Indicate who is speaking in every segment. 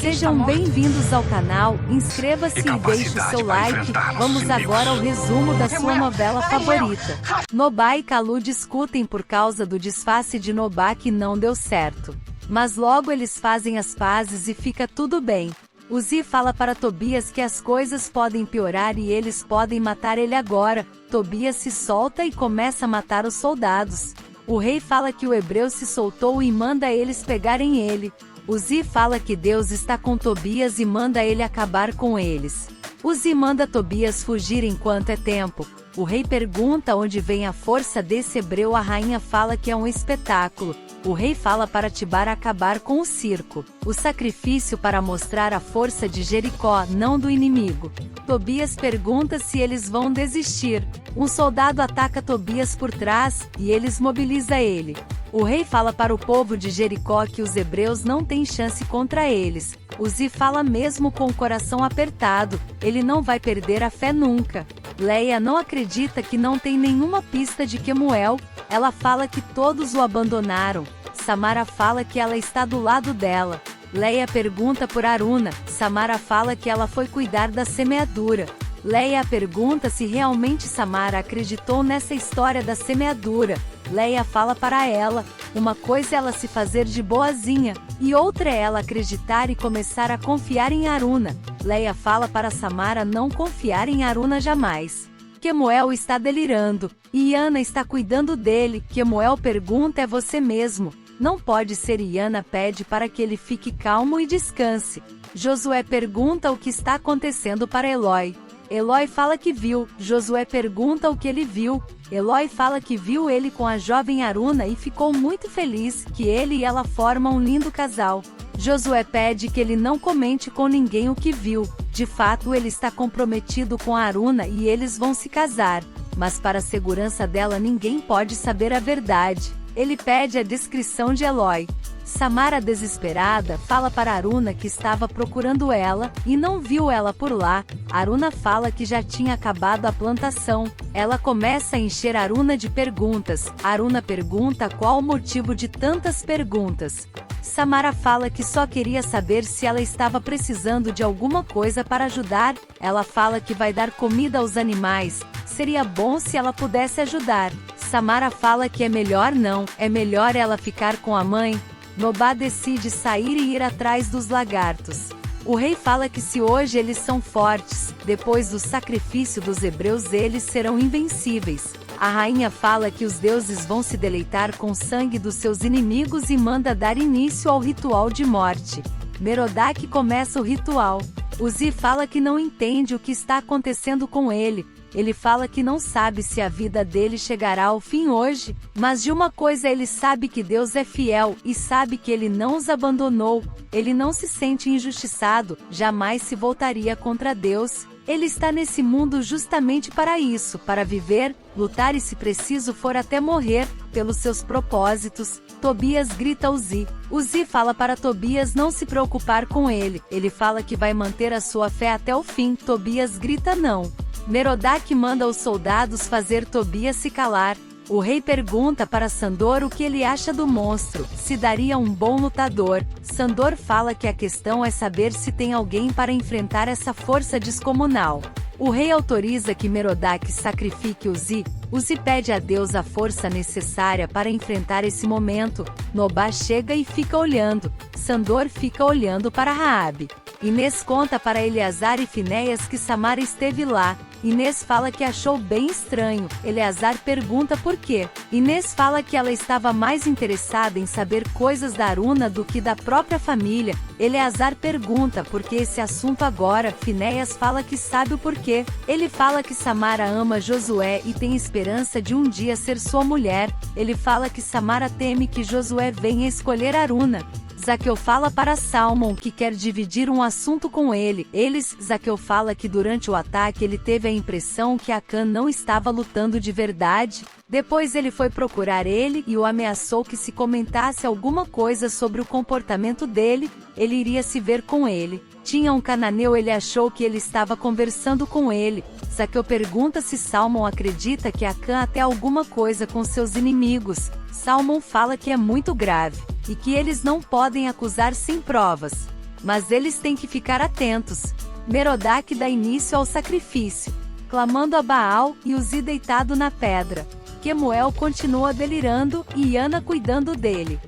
Speaker 1: Sejam bem-vindos ao canal, inscreva-se e deixe o seu like. Vamos agora ao resumo da sua novela favorita. Nobá e Kalu discutem por causa do disfarce de Nobá que não deu certo. Mas logo eles fazem as pazes e fica tudo bem. Uzi fala para Tobias que as coisas podem piorar e eles podem matar ele agora. Tobias se solta e começa a matar os soldados. O rei fala que o hebreu se soltou e manda eles pegarem ele. Uzi fala que Deus está com Tobias e manda ele acabar com eles. Uzi manda Tobias fugir enquanto é tempo. O rei pergunta onde vem a força desse hebreu. A rainha fala que é um espetáculo. O rei fala para Tibar acabar com o circo. O sacrifício para mostrar a força de Jericó, não do inimigo. Tobias pergunta se eles vão desistir. Um soldado ataca Tobias por trás, e eles mobiliza ele. O rei fala para o povo de Jericó que os hebreus não têm chance contra eles. Uzi fala mesmo com o coração apertado, ele não vai perder a fé nunca. Leia não acredita que não tem nenhuma pista de Quemuel, ela fala que todos o abandonaram. Samara fala que ela está do lado dela. Leia pergunta por Aruna, Samara fala que ela foi cuidar da semeadura. Leia pergunta se realmente Samara acreditou nessa história da semeadura. Leia fala para ela, uma coisa é ela se fazer de boazinha, e outra é ela acreditar e começar a confiar em Aruna. Leia fala para Samara não confiar em Aruna jamais. Quemuel está delirando, e Iana está cuidando dele. Quemuel pergunta é você mesmo. Não pode ser. Iana pede para que ele fique calmo e descanse. Josué pergunta o que está acontecendo para Eloi. Eloi fala que viu. Josué pergunta o que ele viu. Eloi fala que viu ele com a jovem Aruna e ficou muito feliz, que ele e ela formam um lindo casal. Josué pede que ele não comente com ninguém o que viu. De fato ele está comprometido com a Aruna e eles vão se casar. Mas para a segurança dela ninguém pode saber a verdade. Ele pede a descrição de Eloi. Samara, desesperada, fala para Aruna que estava procurando ela, e não viu ela por lá. Aruna fala que já tinha acabado a plantação. Ela começa a encher Aruna de perguntas. Aruna pergunta qual o motivo de tantas perguntas. Samara fala que só queria saber se ela estava precisando de alguma coisa para ajudar. Ela fala que vai dar comida aos animais. Seria bom se ela pudesse ajudar. Samara fala que é melhor não, é melhor ela ficar com a mãe. Nobá decide sair e ir atrás dos lagartos. O rei fala que se hoje eles são fortes, depois do sacrifício dos hebreus eles serão invencíveis. A rainha fala que os deuses vão se deleitar com o sangue dos seus inimigos e manda dar início ao ritual de morte. Merodach começa o ritual. Uzi fala que não entende o que está acontecendo com ele. Ele fala que não sabe se a vida dele chegará ao fim hoje, mas de uma coisa ele sabe, que Deus é fiel, e sabe que ele não os abandonou. Ele não se sente injustiçado, jamais se voltaria contra Deus. Ele está nesse mundo justamente para isso, para viver, lutar e se preciso for até morrer, pelos seus propósitos. Tobias grita a Uzi. Uzi fala para Tobias não se preocupar com ele. Ele fala que vai manter a sua fé até o fim. Tobias grita não. Merodach manda os soldados fazer Tobias se calar. O rei pergunta para Sandor o que ele acha do monstro, se daria um bom lutador. Sandor fala que a questão é saber se tem alguém para enfrentar essa força descomunal. O rei autoriza que Merodach sacrifique Uzi. Uzi pede a Deus a força necessária para enfrentar esse momento. Nobá chega e fica olhando. Sandor fica olhando para Raabe. Inês conta para Eleazar e Finéias que Samara esteve lá. Inês fala que achou bem estranho. Eleazar pergunta por quê. Inês fala que ela estava mais interessada em saber coisas da Aruna do que da própria família. Eleazar pergunta por que esse assunto agora. Finéias fala que sabe o porquê. Ele fala que Samara ama Josué e tem esperança de um dia ser sua mulher. Ele fala que Samara teme que Josué venha escolher Aruna. Zaqueu fala para Salmão que quer dividir um assunto com ele. Zaqueu fala que durante o ataque ele teve a impressão que Acã não estava lutando de verdade. Depois ele foi procurar ele e o ameaçou que se comentasse alguma coisa sobre o comportamento dele, ele iria se ver com ele. Tinha um cananeu, ele achou que ele estava conversando com ele. Zaqueu pergunta se Salmão acredita que Acã até alguma coisa com seus inimigos. Salmão fala que é muito grave, e que eles não podem acusar sem provas. mas eles têm que ficar atentos. Merodach dá início ao sacrifício, clamando a Baal, e Uzi deitado na pedra. Quemuel continua delirando, e Ana cuidando dele.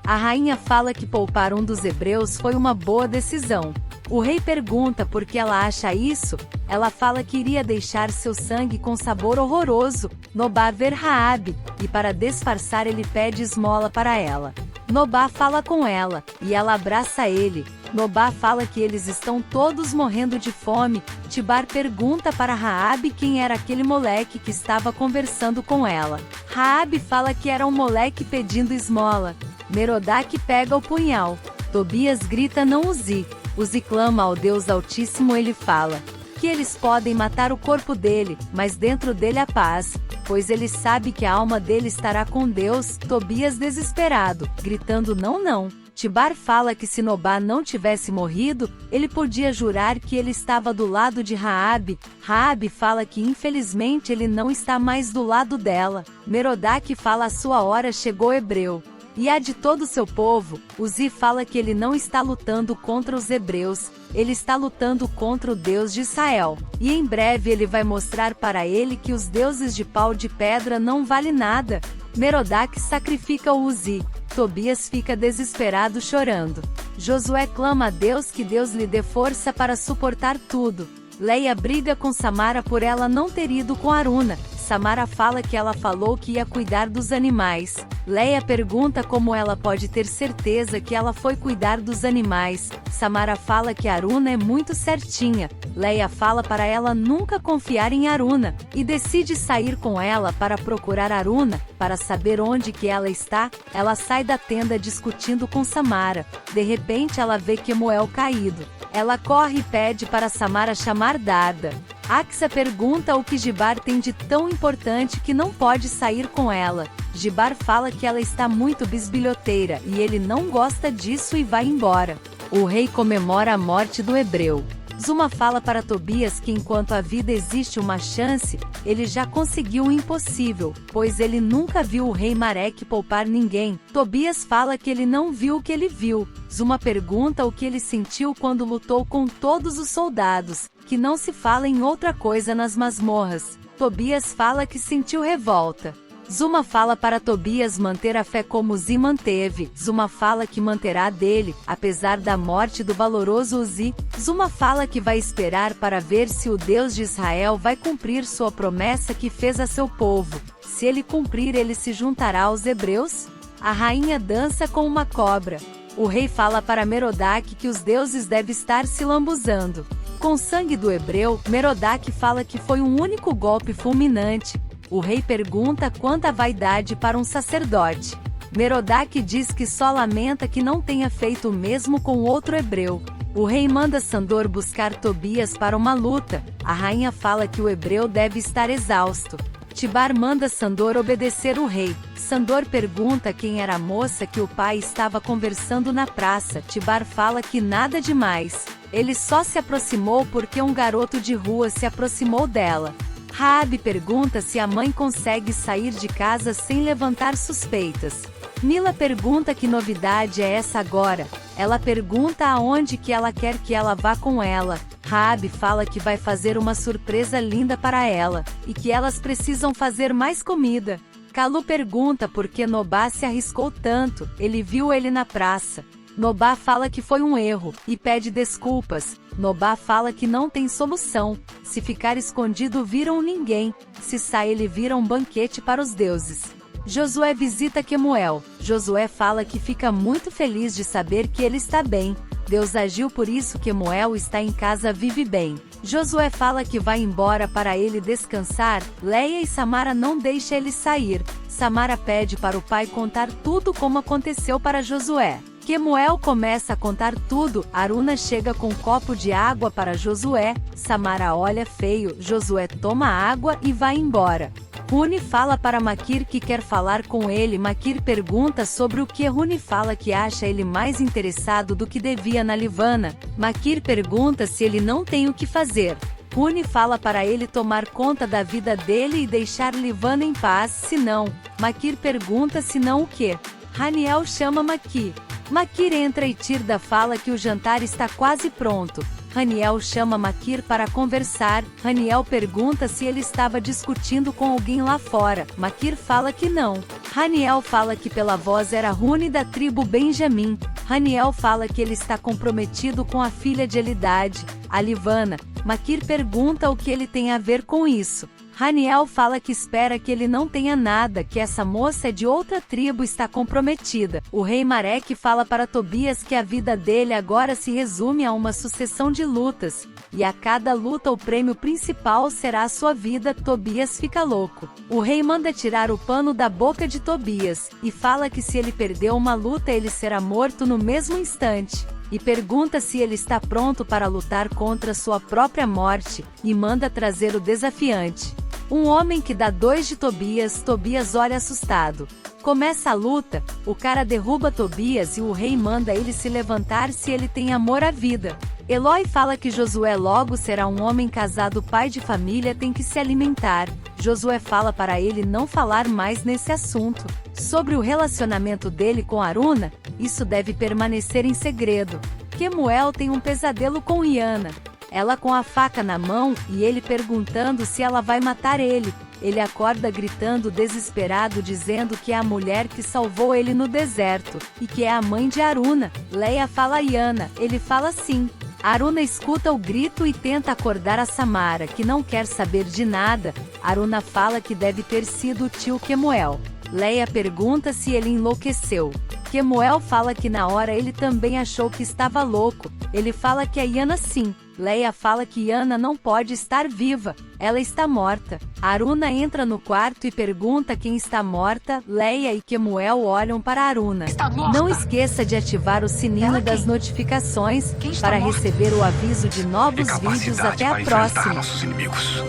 Speaker 1: A rainha fala que poupar um dos hebreus foi uma boa decisão. O rei pergunta por que ela acha isso. Ela fala que iria deixar seu sangue com sabor horroroso. Nobá ver Raabe, e para disfarçar ele pede esmola para ela. Nobá fala com ela, e ela abraça ele. Nobá fala que eles estão todos morrendo de fome. Tibar pergunta para Raabe quem era aquele moleque que estava conversando com ela. Raabe fala que era um moleque pedindo esmola. Merodach pega o punhal. Tobias grita não Uzi. Uzi clama ao Deus Altíssimo, ele fala que eles podem matar o corpo dele, mas dentro dele há paz, pois ele sabe que a alma dele estará com Deus. Tobias desesperado, gritando não não. Tibar fala que se Nobá não tivesse morrido, ele podia jurar que ele estava do lado de Raabe. Raabe fala que infelizmente ele não está mais do lado dela. Merodach fala a sua hora chegou hebreu. E a de todo o seu povo. Uzi fala que ele não está lutando contra os hebreus, ele está lutando contra o Deus de Israel. E em breve ele vai mostrar para ele que os deuses de pau de pedra não valem nada. Merodach sacrifica o Uzi. Tobias fica desesperado chorando. Josué clama a Deus que Deus lhe dê força para suportar tudo. Leia briga com Samara por ela não ter ido com Aruna. Samara fala que ela falou que ia cuidar dos animais. Leia pergunta como ela pode ter certeza que ela foi cuidar dos animais. Samara fala que Aruna é muito certinha. Leia fala para ela nunca confiar em Aruna, e decide sair com ela para procurar Aruna, para saber onde que ela está. Ela sai da tenda discutindo com Samara. De repente ela vê Quemuel caído. Ela corre e pede para Samara chamar Darda. Axa pergunta o que Gibar tem de tão importante que não pode sair com ela. Gibar fala que ela está muito bisbilhoteira e ele não gosta disso e vai embora. O rei comemora a morte do hebreu. Zuma fala para Tobias que enquanto a vida existe uma chance, ele já conseguiu o impossível, pois ele nunca viu o rei Marek poupar ninguém. Tobias fala que ele não viu o que ele viu. Zuma pergunta o que ele sentiu quando lutou com todos os soldados, que não se fala em outra coisa nas masmorras. Tobias fala que sentiu revolta. Zuma fala para Tobias manter a fé como Uzi manteve. Zuma fala que manterá dele, apesar da morte do valoroso Uzi. Zuma fala que vai esperar para ver se o Deus de Israel vai cumprir sua promessa que fez a seu povo. Se ele cumprir, ele se juntará aos hebreus? A rainha dança com uma cobra. O rei fala para Merodach que os deuses devem estar se lambuzando com o sangue do hebreu. Merodach fala que foi um único golpe fulminante. O rei pergunta quanta vaidade para um sacerdote. Merodach diz que só lamenta que não tenha feito o mesmo com outro hebreu. O rei manda Sandor buscar Tobias para uma luta. A rainha fala que o hebreu deve estar exausto. Tibar manda Sandor obedecer o rei. Sandor pergunta quem era a moça que o pai estava conversando na praça. Tibar fala que nada demais. Ele só se aproximou porque um garoto de rua se aproximou dela. Raabe pergunta se a mãe consegue sair de casa sem levantar suspeitas. Mila pergunta que novidade é essa agora. Ela pergunta aonde que ela quer que ela vá com ela. Raabe fala que vai fazer uma surpresa linda para ela, e que elas precisam fazer mais comida. Kalu pergunta por que Nobá se arriscou tanto. Ele viu ele na praça. Nobá fala que foi um erro, e pede desculpas. Nobá fala que não tem solução. Se ficar escondido viram ninguém. Se sai ele vira um banquete para os deuses. Josué visita Quemuel. Josué fala que fica muito feliz de saber que ele está bem. Deus agiu por isso Quemuel está em casa vive bem. Josué fala que vai embora para ele descansar. Leia e Samara não deixa ele sair. Samara pede para o pai contar tudo como aconteceu para Josué. Quemuel começa a contar tudo. Aruna chega com um copo de água para Josué. Samara olha feio. Josué toma água e vai embora. Rune fala para Maquir que quer falar com ele. Maquir pergunta sobre o que Rune fala que acha ele mais interessado do que devia na Livana. Maquir pergunta se ele não tem o que fazer. Rune fala para ele tomar conta da vida dele e deixar Livana em paz, se não. Maquir pergunta se não o que. Raniel chama Maquir. Makir entra e Tirda fala que o jantar está quase pronto. Haniel chama Makir para conversar. Haniel pergunta se ele estava discutindo com alguém lá fora. Makir fala que não. Haniel fala que pela voz era Rune da tribo Benjamim. Haniel fala que ele está comprometido com a filha de Elidade, a Livana. Makir pergunta o que ele tem a ver com isso. Haniel fala que espera que ele não tenha nada, que essa moça é de outra tribo e está comprometida. O rei Marek fala para Tobias que a vida dele agora se resume a uma sucessão de lutas, e a cada luta o prêmio principal será a sua vida. Tobias fica louco. O rei manda tirar o pano da boca de Tobias, e fala que se ele perder uma luta ele será morto no mesmo instante. E pergunta se ele está pronto para lutar contra sua própria morte, e manda trazer o desafiante. Um homem que dá 2 de Tobias. Tobias olha assustado. Começa a luta, o cara derruba Tobias e o rei manda ele se levantar se ele tem amor à vida. Eloi fala que Josué logo será um homem casado, pai de família, tem que se alimentar. Josué fala para ele não falar mais nesse assunto. Sobre o relacionamento dele com Aruna, isso deve permanecer em segredo. Kemuel tem um pesadelo com Iana. Ela com a faca na mão e ele perguntando se ela vai matar ele. Ele acorda gritando desesperado dizendo que é a mulher que salvou ele no deserto, e que é a mãe de Aruna. Leia fala a Iana, ele fala sim. Aruna escuta o grito e tenta acordar a Samara, que não quer saber de nada. Aruna fala que deve ter sido o tio Kemuel. Leia pergunta se ele enlouqueceu. Kemuel fala que na hora ele também achou que estava louco. Ele fala que é Iana sim. Leia fala que Iana não pode estar viva, ela está morta. Aruna entra no quarto e pergunta quem está morta. Leia e Kemuel olham para Aruna. Não esqueça de ativar o sininho das notificações para receber o aviso de novos vídeos. Até a próxima.
Speaker 2: Nossos inimigos.